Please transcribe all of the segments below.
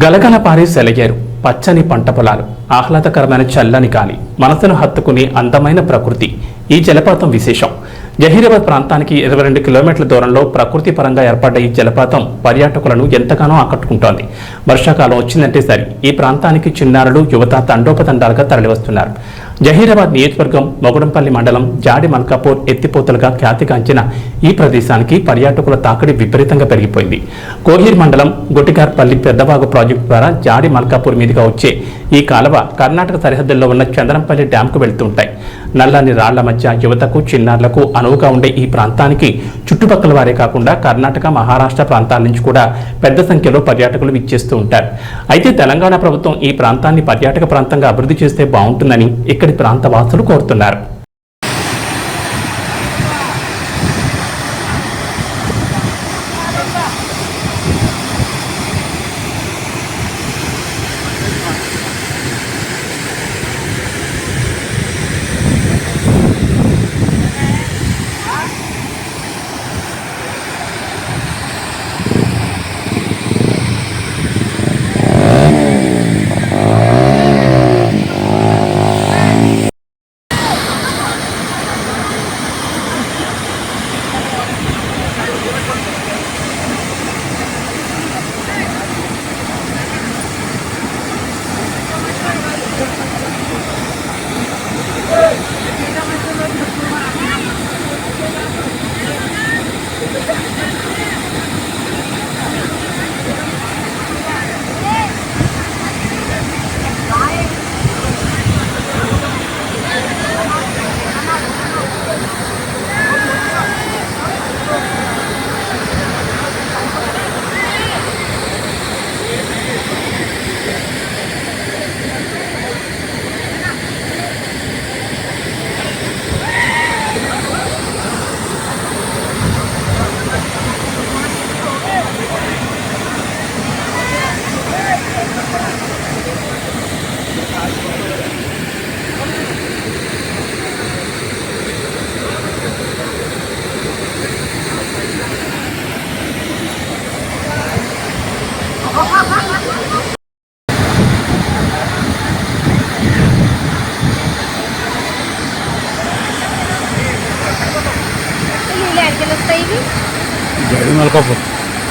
గలగల పారే సెలయేరు, పచ్చని పంట పొలాలు, ఆహ్లాదకరమైన చల్లని గాలి, మనసును హత్తుకునే అందమైన ప్రకృతి ఈ జలపాతం విశేషం. జహీరాబాద్ ప్రాంతానికి 22 కిలోమీటర్ల దూరంలో ప్రకృతి పరంగా ఏర్పడ్డ ఈ జలపాతం పర్యాటకులను ఎంతగానో ఆకట్టుకుంటోంది. వర్షాకాలం వచ్చిందంటే సరి ఈ ప్రాంతానికి చిన్నారులు, యువత తండోపతండాలుగా తరలివస్తున్నారు. జహీరాబాద్ నియోజకవర్గం మొగడంపల్లి మండలం జాడి మల్కాపూర్ ఎత్తిపోతలుగా ఖ్యాతిగాంచిన ఈ ప్రదేశానికి పర్యాటకుల తాకిడి విపరీతంగా పెరిగిపోయింది. కోహీర్ మండలం గొట్టిగార్పల్లి పెద్దవాగు ప్రాజెక్టు ద్వారా జాడి మల్కాపూర్ మీదుగా వచ్చే ఈ కాలువ కర్ణాటక సరిహద్దుల్లో ఉన్న చంద్రంపల్లి డ్యాంకు వెళ్తుంటాయి. నల్లని రాళ్ల మధ్య యువతకు, చిన్నారులకు అనువుగా ఉండే ఈ ప్రాంతానికి చుట్టుపక్కల వారే కాకుండా కర్ణాటక, మహారాష్ట్ర ప్రాంతాల నుంచి కూడా పెద్ద సంఖ్యలో పర్యాటకులు విచ్చేస్తూ ఉంటారు. అయితే తెలంగాణ ప్రభుత్వం ఈ ప్రాంతాన్ని పర్యాటక ప్రాంతంగా అభివృద్ధి చేస్తే బాగుంటుందని ఇక్కడి ప్రాంత వాసులు కోరుతున్నారు.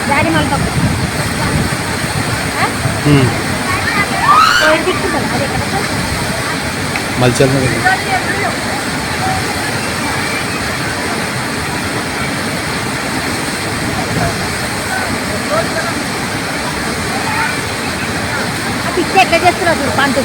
జాడి మల్కాపూర్ మల్చల్ ఎట్లా చేస్తున్నారు పంట